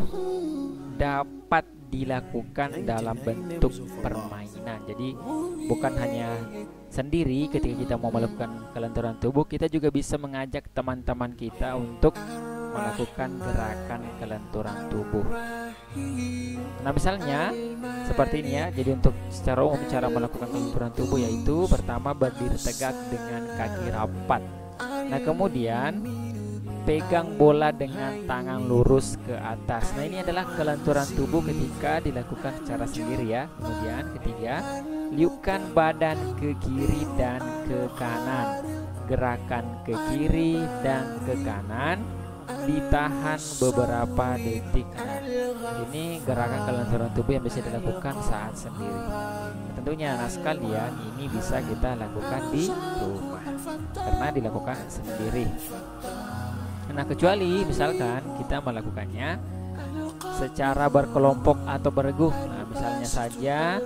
dapat dilakukan dalam bentuk permainan. Jadi bukan hanya sendiri ketika kita mau melakukan kelenturan tubuh, kita juga bisa mengajak teman-teman kita untuk melakukan gerakan kelenturan tubuh. Nah, misalnya seperti ini ya. Jadi untuk secara umum cara melakukan kelenturan tubuh yaitu pertama berdiri tegak dengan kaki rapat. Nah, kemudian pegang bola dengan tangan lurus ke atas. Nah, ini adalah kelenturan tubuh ketika dilakukan secara sendiri ya. Kemudian ketiga, liupkan badan ke kiri dan ke kanan. Gerakan ke kiri dan ke kanan, ditahan beberapa detik. Nah, ini gerakan kelenturan tubuh yang bisa dilakukan saat sendiri. Tentunya anak sekalian, ini bisa kita lakukan di rumah karena dilakukan sendiri. Nah, kecuali misalkan kita melakukannya secara berkelompok atau beregu. Nah, misalnya saja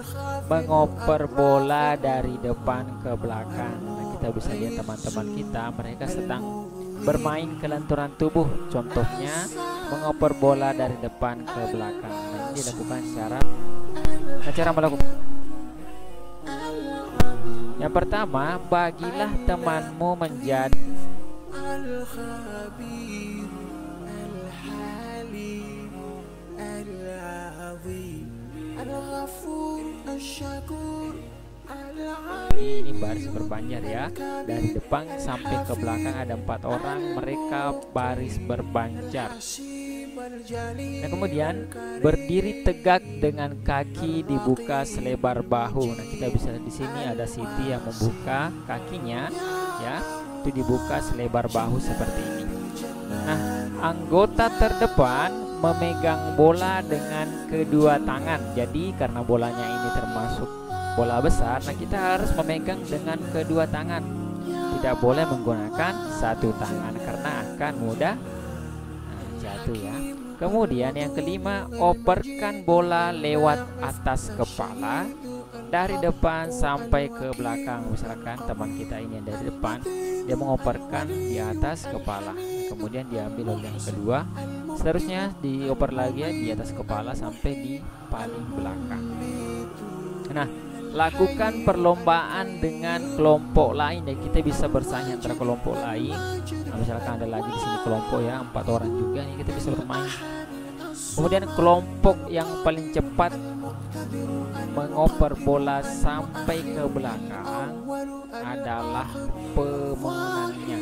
mengoper bola dari depan ke belakang. Nah, kita bisa lihat teman-teman kita, mereka sedang bermain kelenturan tubuh. Contohnya mengoper bola dari depan ke belakang. Nah, ini dilakukan cara melakukan. Yang pertama, bagilah temanmu menjadi ini baris berbanjar ya. Dari depan sampai ke belakang ada 4 orang, mereka baris berbanjar. Nah, kemudian berdiri tegak dengan kaki dibuka selebar bahu. Nah, kita bisa di sini ada Siti yang membuka kakinya ya, itu dibuka selebar bahu seperti ini. Nah, anggota terdepan memegang bola dengan kedua tangan. Jadi karena bolanya ini termasuk bola besar, nah kita harus memegang dengan kedua tangan. Tidak boleh menggunakan satu tangan karena akan mudah jatuh ya. Kemudian yang kelima, operkan bola lewat atas kepala dari depan sampai ke belakang. Misalkan teman kita ini yang dari depan, dia mengoperkan di atas kepala, kemudian diambil oleh yang kedua, seterusnya dioper lagi di atas kepala sampai di paling belakang. Nah, lakukan perlombaan dengan kelompok lain ya, kita bisa bersaing antara kelompok lain. Nah, misalkan ada lagi di sini kelompok ya 4 orang juga nih, kita bisa bermain. Kemudian kelompok yang paling cepat mengoper bola sampai ke belakang adalah pemenangnya.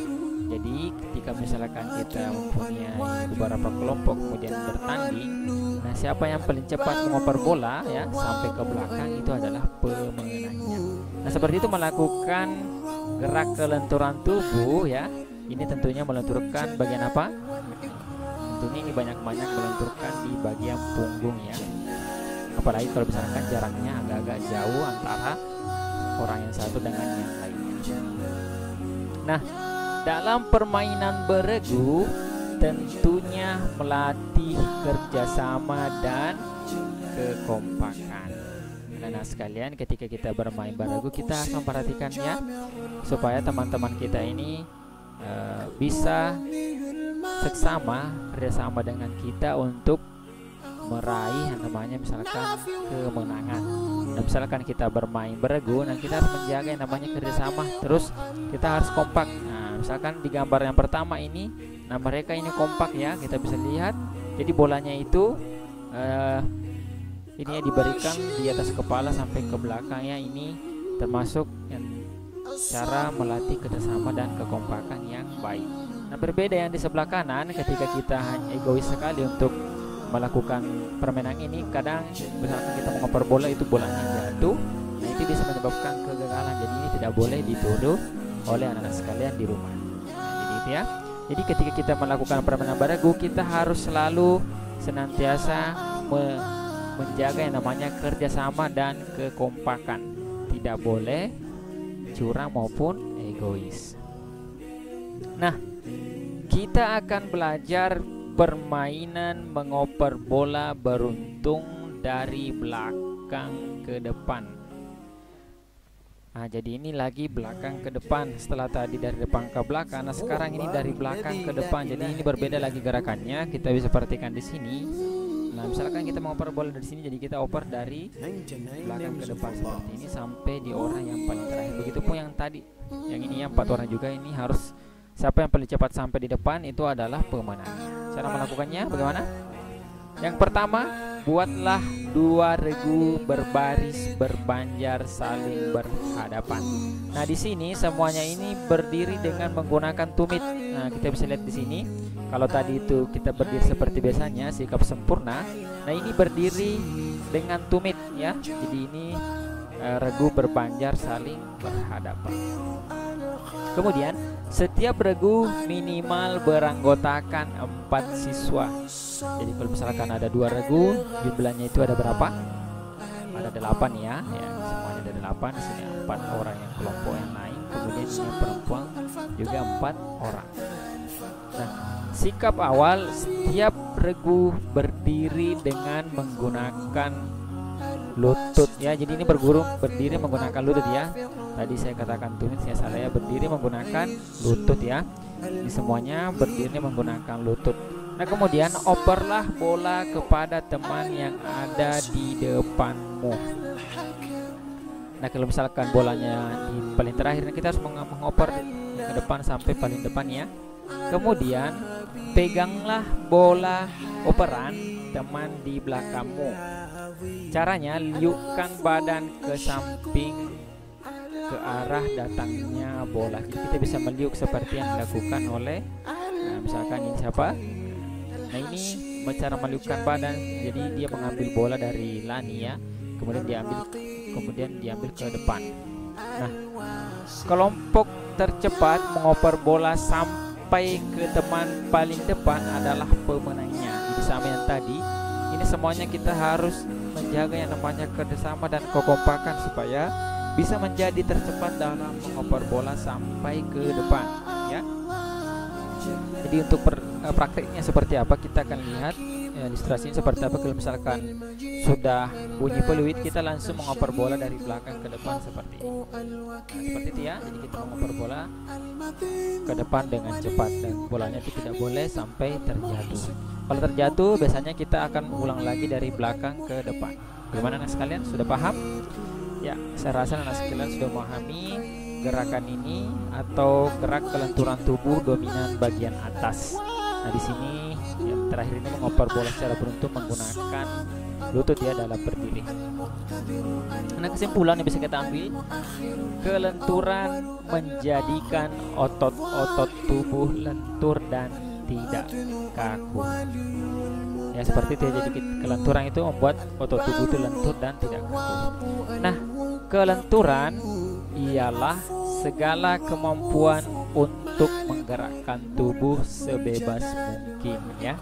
Jadi ketika misalkan kita mempunyai beberapa kelompok kemudian bertanding, nah siapa yang paling cepat mengoper bola ya sampai ke belakang itu adalah pemenangnya. Nah, seperti itu melakukan gerak kelenturan tubuh ya. Ini tentunya melenturkan bagian apa? Tentunya ini banyak-banyak melenturkan di bagian punggung ya. Apalagi kalau misalkan jaraknya agak-agak jauh antara orang yang satu dengan yang lainnya. Nah, dalam permainan beregu tentunya melatih kerjasama dan kekompakan. Nah, sekalian ketika kita bermain beregu kita harus memperhatikan ya, supaya teman-teman kita ini bisa seksama kerjasama dengan kita untuk meraih yang namanya misalkan kemenangan. Nah, misalkan kita bermain beregu, nah kita harus menjaga yang namanya kerjasama, terus kita harus kompak. Nah, misalkan di gambar yang pertama ini, nah mereka ini kompak ya, kita bisa lihat. Jadi bolanya itu ini ya diberikan di atas kepala sampai ke belakang ya. Ini termasuk yang cara melatih kerjasama dan kekompakan yang baik. Nah, berbeda yang di sebelah kanan, ketika kita hanya egois sekali untuk melakukan permainan ini, kadang misalkan kita mengoper bola itu bolanya jatuh, nah itu bisa menyebabkan kegagalan. Jadi ini tidak boleh dituduh oleh anak-anak sekalian di rumah. Nah, jadi itu ya. Jadi ketika kita melakukan permainan beregu, kita harus selalu senantiasa menjaga yang namanya kerjasama dan kekompakan. Tidak boleh curang maupun egois. Nah, kita akan belajar permainan mengoper bola beruntung dari belakang ke depan. Nah, jadi ini lagi belakang ke depan. Setelah tadi dari depan ke belakang, nah sekarang ini dari belakang ke depan. Jadi ini berbeda lagi gerakannya. Kita bisa perhatikan di sini. Nah, misalkan kita mengoper bola dari sini, jadi kita oper dari belakang ke depan seperti ini sampai di orang yang paling terakhir. Begitupun yang tadi, yang ini ya 4 orang juga, ini harus siapa yang paling cepat sampai di depan itu adalah pemenang. Cara melakukannya bagaimana? Yang pertama, buatlah 2 regu berbaris berbanjar saling berhadapan. Nah, di sini semuanya ini berdiri dengan menggunakan tumit. Nah, kita bisa lihat di sini. Kalau tadi itu kita berdiri seperti biasanya, sikap sempurna. Nah, ini berdiri dengan tumit ya. Jadi ini regu berbanjar saling berhadapan. Kemudian setiap regu minimal beranggotakan 4 siswa. Jadi kalau misalkan ada 2 regu, jumlahnya itu ada berapa? Ada 8 ya. Semuanya ada 8. Di sini 4 orang yang kelompok yang lain. Kemudian yang perempuan juga 4 orang. Nah, sikap awal setiap regu berdiri dengan menggunakan lutut ya. Jadi ini berdiri menggunakan lutut ya. Tadi saya katakan tumis, saya salah ya, berdiri menggunakan lutut ya. Ini semuanya berdiri menggunakan lutut. Nah, kemudian operlah bola kepada teman yang ada di depanmu. Nah, kalau misalkan bolanya di paling terakhir, kita harus mengoper ke depan sampai paling depan ya. Kemudian peganglah bola operan teman di belakangmu. Caranya, liukkan badan ke samping ke arah datangnya bola. Jadi kita bisa meliuk seperti yang dilakukan oleh misalkan ini siapa? Nah, ini cara meliukkan badan. Jadi dia mengambil bola dari Lani ya, kemudian diambil ke depan. Nah, kelompok tercepat mengoper bola sampai ke teman paling depan adalah pemenangnya. Jadi sama yang tadi, ini semuanya kita harus menjaga yang namanya kerjasama dan kekompakan supaya bisa menjadi tercepat dalam mengoper bola sampai ke depan ya. Jadi untuk prakteknya seperti apa, kita akan lihat ilustrasinya seperti apa. Kalau misalkan sudah bunyi peluit, kita langsung mengoper bola dari belakang ke depan seperti ini. Nah, seperti itu ya. Jadi kita mengoper bola ke depan dengan cepat dan bolanya itu tidak boleh sampai terjatuh. Kalau terjatuh, biasanya kita akan ulang lagi dari belakang ke depan. Bagaimana anak sekalian, sudah paham? Ya, saya rasa anak sekalian sudah memahami gerakan ini atau gerak kelenturan tubuh dominan bagian atas. Nah, di sini yang terakhir ini mengoper bola secara beruntun menggunakan lutut ya dalam berdiri. Nah, kesimpulan yang bisa kita ambil, kelenturan menjadikan otot-otot tubuh lentur dan tidak kaku. Ya, seperti itu ya. Jadi kelenturan itu membuat otot tubuh itu lentur dan tidak kaku. Nah, kelenturan ialah segala kemampuan untuk menggerakkan tubuh sebebas mungkin ya.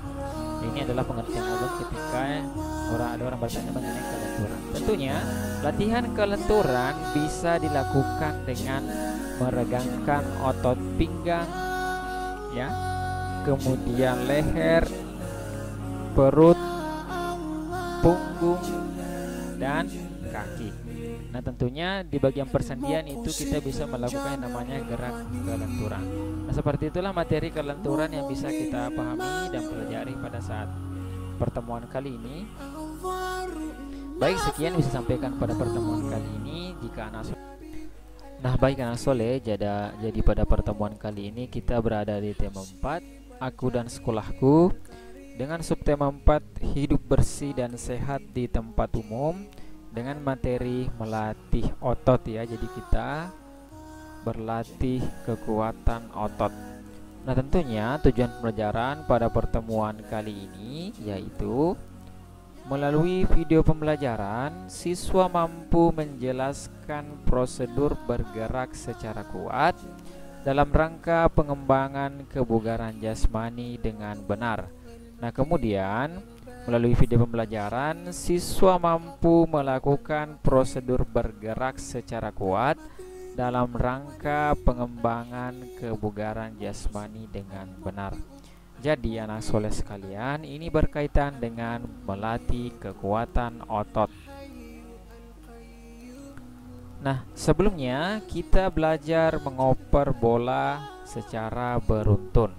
Ini adalah pengertian umum ketika ada orang bertanya mengenai kelenturan. Tentunya latihan kelenturan bisa dilakukan dengan meregangkan otot pinggang ya, kemudian leher, perut, punggung, dan kaki. Nah, tentunya di bagian persendian itu kita bisa melakukan yang namanya gerak kelenturan. Nah, seperti itulah materi kelenturan yang bisa kita pahami dan pelajari pada saat pertemuan kali ini. Baik, sekian bisa sampaikan pada pertemuan kali ini. Jika anak baik anak soleh, jadi pada pertemuan kali ini kita berada di tema 4, aku dan sekolahku, dengan subtema 4, hidup bersih dan sehat di tempat umum, dengan materi melatih otot ya. Jadi kita berlatih kekuatan otot. Nah, tentunya tujuan pembelajaran pada pertemuan kali ini yaitu melalui video pembelajaran, siswa mampu menjelaskan prosedur bergerak secara kuat dalam rangka pengembangan kebugaran jasmani dengan benar. Nah, kemudian melalui video pembelajaran, siswa mampu melakukan prosedur bergerak secara kuat dalam rangka pengembangan kebugaran jasmani dengan benar. Jadi anak soleh sekalian, ini berkaitan dengan melatih kekuatan otot. Nah, sebelumnya kita belajar mengoper bola secara beruntun.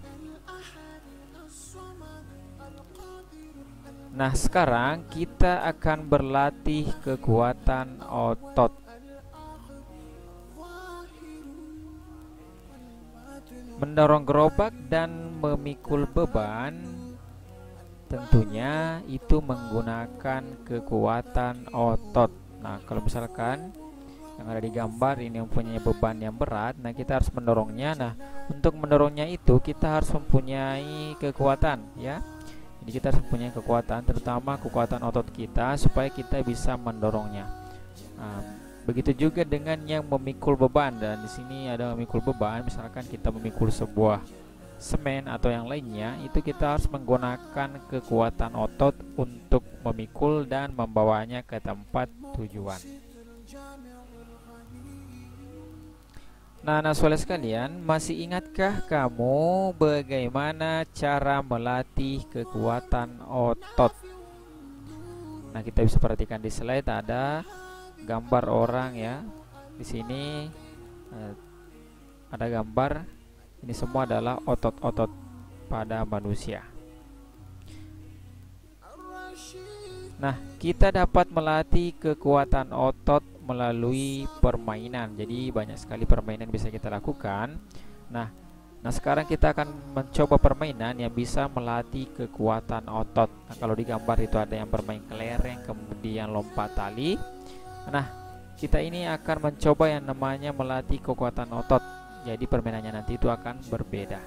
Nah, sekarang kita akan berlatih kekuatan otot. Mendorong gerobak dan memikul beban, tentunya itu menggunakan kekuatan otot. Nah, kalau misalkan yang ada di gambar ini mempunyai beban yang berat, nah kita harus mendorongnya. Nah, untuk mendorongnya itu kita harus mempunyai kekuatan ya. Jadi kita harus mempunyai kekuatan, terutama kekuatan otot kita supaya kita bisa mendorongnya. Nah, Begitu juga dengan yang memikul beban, dan di sini ada memikul beban. Misalkan kita memikul sebuah semen atau yang lainnya, itu kita harus menggunakan kekuatan otot untuk memikul dan membawanya ke tempat tujuan. Nah, soalnya sekalian, masih ingatkah kamu bagaimana cara melatih kekuatan otot? Nah, kita bisa perhatikan di slide ada gambar orang ya. Di sini ada gambar. Ini semua adalah otot-otot pada manusia. Nah, kita dapat melatih kekuatan otot melalui permainan. Jadi banyak sekali permainan bisa kita lakukan. Nah, sekarang kita akan mencoba permainan yang bisa melatih kekuatan otot. Nah, kalau di gambar itu ada yang bermain kelereng, kemudian lompat tali. Nah, kita ini akan mencoba yang namanya melatih kekuatan otot. Jadi permainannya nanti itu akan berbeda.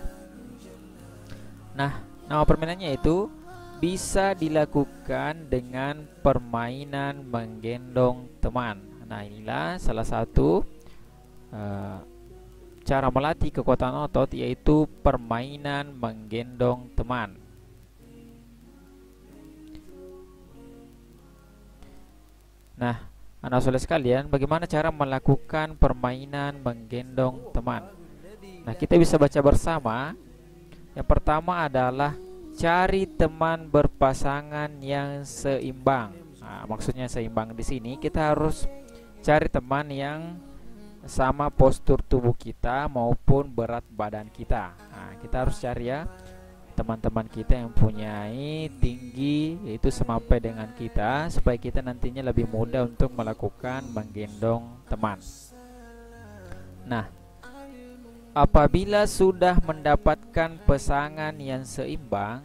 Nah, nama permainannya itu bisa dilakukan dengan permainan menggendong teman. Nah, inilah salah satu cara melatih kekuatan otot, yaitu permainan menggendong teman. Nah, anak soleh sekalian, bagaimana cara melakukan permainan menggendong teman? Nah, kita bisa baca bersama. Yang pertama adalah cari teman berpasangan yang seimbang. Nah, maksudnya seimbang di sini kita harus cari teman yang sama postur tubuh kita maupun berat badan kita. Nah, kita harus cari ya teman-teman kita yang mempunyai tinggi yaitu semampai dengan kita, supaya kita nantinya lebih mudah untuk melakukan menggendong teman. Nah, apabila sudah mendapatkan pasangan yang seimbang,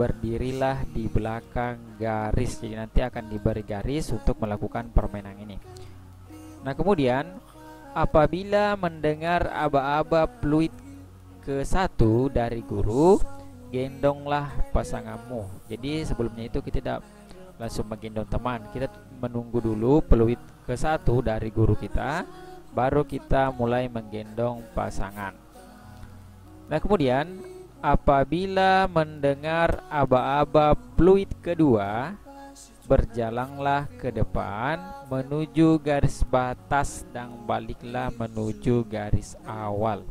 berdirilah di belakang garis. Jadi nanti akan diberi garis untuk melakukan permainan ini. Nah, kemudian apabila mendengar aba-aba fluid ke-1 dari guru, gendonglah pasanganmu. Jadi sebelumnya itu kita tidak langsung menggendong teman, kita menunggu dulu peluit ke-1 dari guru kita, baru kita mulai menggendong pasangan. Nah, kemudian apabila mendengar aba-aba fluid kedua, berjalanlah ke depan menuju garis batas dan baliklah menuju garis awal.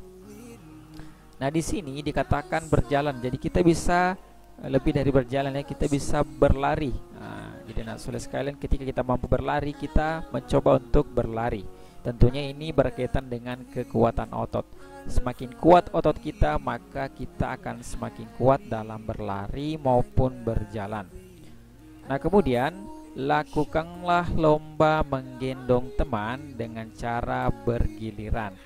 Nah, di sini dikatakan berjalan, jadi kita bisa lebih dari berjalan ya, kita bisa berlari. Nah, jadi anak soleh sekalian, ketika kita mampu berlari, kita mencoba untuk berlari. Tentunya ini berkaitan dengan kekuatan otot. Semakin kuat otot kita, maka kita akan semakin kuat dalam berlari maupun berjalan. Nah, kemudian lakukanlah lomba menggendong teman dengan cara bergiliran.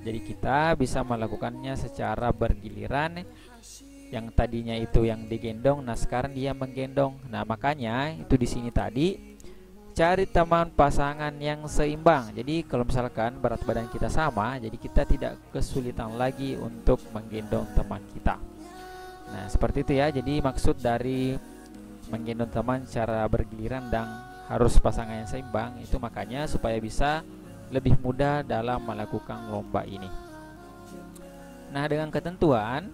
Jadi kita bisa melakukannya secara bergiliran. Yang tadinya itu yang digendong, nah sekarang dia menggendong. Nah, makanya itu di sini tadi cari teman pasangan yang seimbang. Jadi kalau misalkan berat badan kita sama, jadi kita tidak kesulitan lagi untuk menggendong teman kita. Nah, seperti itu ya. Jadi maksud dari menggendong teman cara bergiliran dan harus pasangan yang seimbang, itu makanya supaya bisa lebih mudah dalam melakukan lomba ini. Nah, dengan ketentuan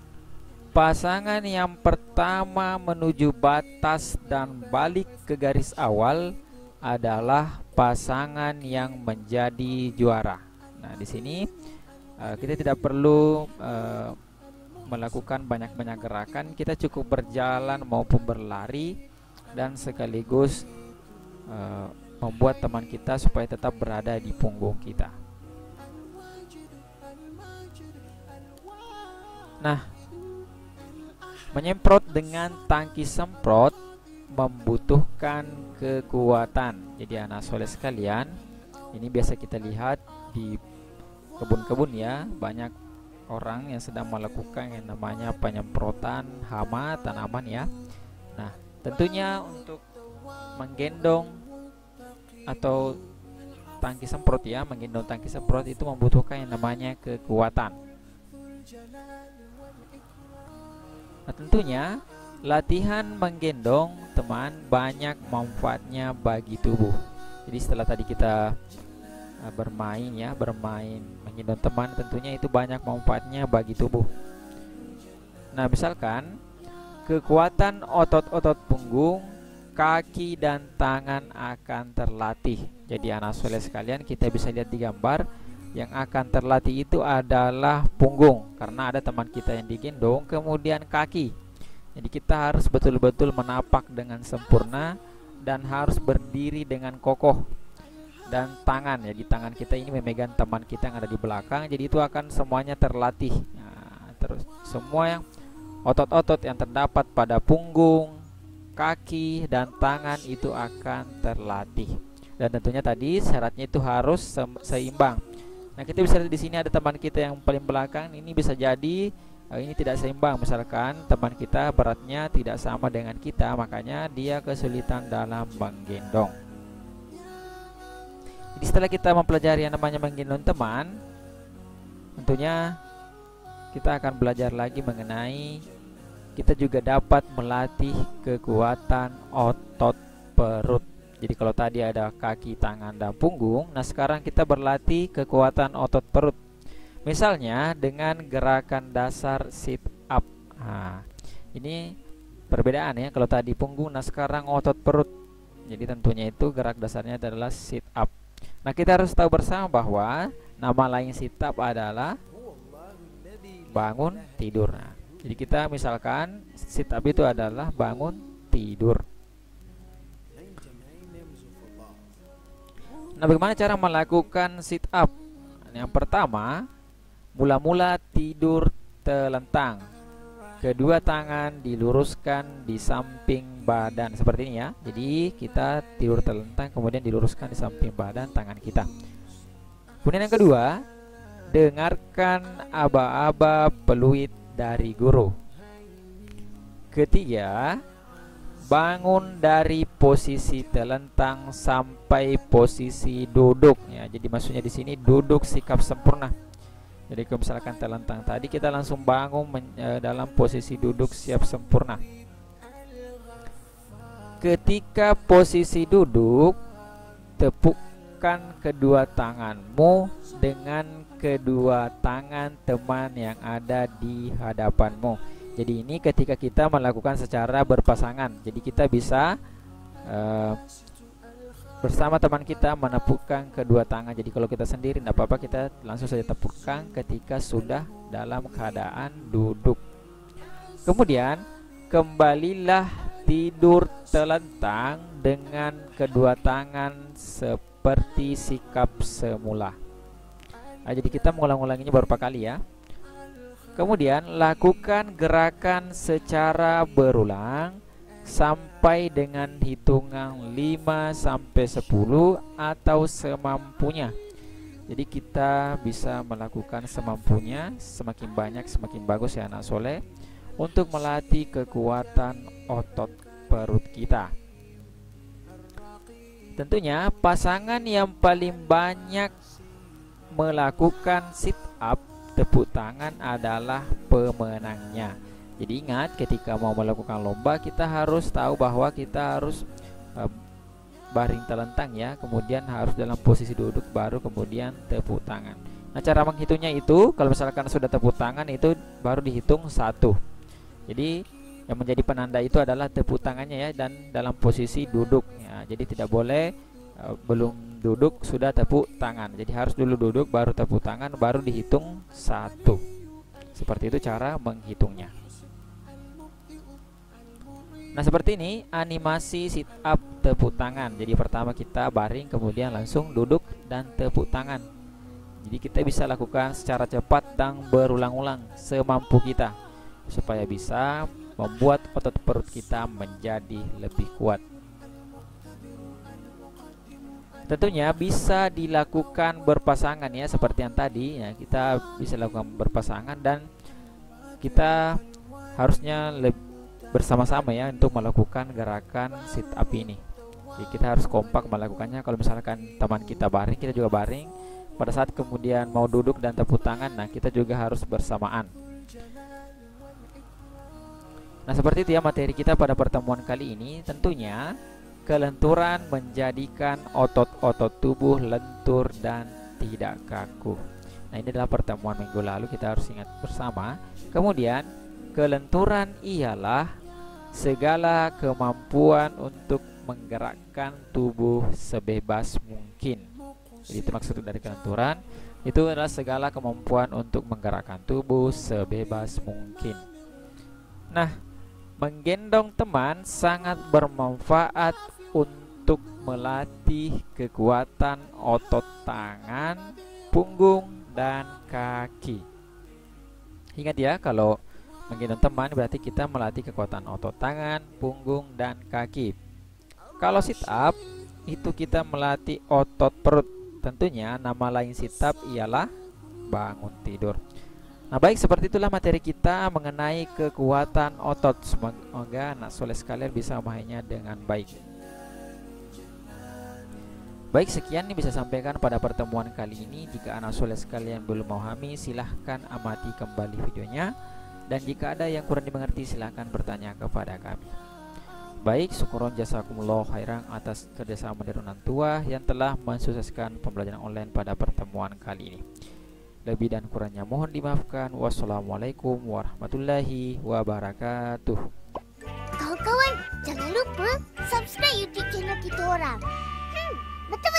pasangan yang pertama menuju batas dan balik ke garis awal adalah pasangan yang menjadi juara. Nah, di sini kita tidak perlu melakukan banyak-banyak gerakan, kita cukup berjalan maupun berlari dan sekaligus membuat teman kita supaya tetap berada di punggung kita. Nah, menyemprot dengan tangki semprot membutuhkan kekuatan. Jadi anak soleh sekalian, ini biasa kita lihat di kebun-kebun ya, banyak orang yang sedang melakukan yang namanya penyemprotan hama tanaman ya. Nah, tentunya untuk menggendong atau tangki semprot ya, menggendong tangki semprot itu membutuhkan yang namanya kekuatan. Nah, tentunya latihan menggendong teman banyak manfaatnya bagi tubuh. Jadi setelah tadi kita bermain ya, bermain menggendong teman, tentunya itu banyak manfaatnya bagi tubuh. Nah, misalkan kekuatan otot-otot punggung, kaki dan tangan akan terlatih. Jadi anak soleh sekalian, kita bisa lihat di gambar yang akan terlatih itu adalah punggung, karena ada teman kita yang digendong, kemudian kaki. Jadi kita harus betul-betul menapak dengan sempurna dan harus berdiri dengan kokoh. Dan tangan, ya, di tangan kita ini memegang teman kita yang ada di belakang, jadi itu akan semuanya terlatih. Nah, terus semua yang otot-otot yang terdapat pada punggung, kaki dan tangan itu akan terlatih. Dan tentunya tadi syaratnya itu harus seimbang. Nah, kita bisa lihat di sini ada teman kita yang paling belakang, ini bisa jadi ini tidak seimbang. Misalkan teman kita beratnya tidak sama dengan kita, makanya dia kesulitan dalam menggendong. Jadi setelah kita mempelajari yang namanya menggendong teman, tentunya kita akan belajar lagi mengenai kita juga dapat melatih kekuatan otot perut. Jadi kalau tadi ada kaki, tangan, dan punggung, nah sekarang kita berlatih kekuatan otot perut. Misalnya dengan gerakan dasar sit up. Nah, ini perbedaan ya, kalau tadi punggung, nah sekarang otot perut. Jadi tentunya itu gerak dasarnya adalah sit up. Nah, kita harus tahu bersama bahwa nama lain sit up adalah bangun tidur. Nah, jadi kita misalkan sit up itu adalah bangun tidur. Nah, bagaimana cara melakukan sit up? Yang pertama, mula-mula tidur telentang. Kedua tangan diluruskan di samping badan seperti ini ya. Jadi kita tidur telentang, kemudian diluruskan di samping badan tangan kita. Kemudian yang kedua, dengarkan aba-aba peluit dari guru. Ketiga, bangun dari posisi telentang sampai posisi duduk ya. Jadi maksudnya di sini duduk sikap sempurna. Jadi kalau misalkan telentang tadi, kita langsung bangun dalam posisi duduk siap sempurna. Ketika posisi duduk, tepukkan kedua tanganmu dengan kedua tangan teman yang ada di hadapanmu. Jadi ini ketika kita melakukan secara berpasangan. Jadi kita bisa bersama teman kita menepukkan kedua tangan. Jadi kalau kita sendiri tidak apa-apa, kita langsung saja tepukkan ketika sudah dalam keadaan duduk. Kemudian kembalilah tidur telentang dengan kedua tangan seperti sikap semula. Nah, jadi kita mengulang-ulanginya beberapa kali ya. Kemudian lakukan gerakan secara berulang sampai dengan hitungan 5 sampai 10 atau semampunya. Jadi kita bisa melakukan semampunya, semakin banyak semakin bagus ya anak soleh, untuk melatih kekuatan otot perut kita. Tentunya pasangan yang paling banyak melakukan sit up, tepuk tangan adalah pemenangnya. Jadi ingat, ketika mau melakukan lomba, kita harus tahu bahwa kita harus baring telentang ya, kemudian harus dalam posisi duduk, baru kemudian tepuk tangan. Nah, cara menghitungnya itu, kalau misalkan sudah tepuk tangan itu baru dihitung 1. Jadi yang menjadi penanda itu adalah tepuk tangannya ya, dan dalam posisi duduk ya. Jadi tidak boleh belum duduk sudah tepuk tangan. Jadi harus dulu duduk baru tepuk tangan, baru dihitung 1. Seperti itu cara menghitungnya. Nah, seperti ini animasi sit up tepuk tangan. Jadi pertama kita baring, kemudian langsung duduk dan tepuk tangan. Jadi kita bisa lakukan secara cepat dan berulang-ulang semampu kita, supaya bisa membuat otot perut kita menjadi lebih kuat. Tentunya bisa dilakukan berpasangan ya, seperti yang tadi ya, kita bisa lakukan berpasangan dan kita harusnya bersama-sama ya untuk melakukan gerakan sit up ini. Jadi kita harus kompak melakukannya. Kalau misalkan teman kita baring, kita juga baring. Pada saat kemudian mau duduk dan tepuk tangan, nah kita juga harus bersamaan. Nah, seperti itu ya materi kita pada pertemuan kali ini. Tentunya Kelenturan menjadikan otot-otot tubuh lentur dan tidak kaku. Nah, ini adalah pertemuan minggu lalu, kita harus ingat bersama. Kemudian, kelenturan ialah segala kemampuan untuk menggerakkan tubuh sebebas mungkin. Jadi itu maksud dari kelenturan. Itu adalah segala kemampuan untuk menggerakkan tubuh sebebas mungkin. Nah, menggendong teman sangat bermanfaat untuk melatih kekuatan otot tangan, punggung, dan kaki. Ingat ya, kalau menggendong teman berarti kita melatih kekuatan otot tangan, punggung, dan kaki. Kalau sit up itu kita melatih otot perut. Tentunya nama lain sit up ialah bangun tidur. Nah, baik, seperti itulah materi kita mengenai kekuatan otot. Semoga anak soleh sekalian bisa memahaminya dengan baik. Baik, sekian yang bisa sampaikan pada pertemuan kali ini. Jika anak soleh sekalian belum memahami, silahkan amati kembali videonya. Dan jika ada yang kurang dimengerti, silahkan bertanya kepada kami. Baik, syukuron jazakumullah khairan atas kerjasama dari orang tua yang telah mensukseskan pembelajaran online pada pertemuan kali ini. Lebih dan kurangnya mohon dimaafkan. Wassalamualaikum warahmatullahi wabarakatuh. Kawan-kawan, jangan lupa subscribe YouTube channel kita orang. Betul-betul.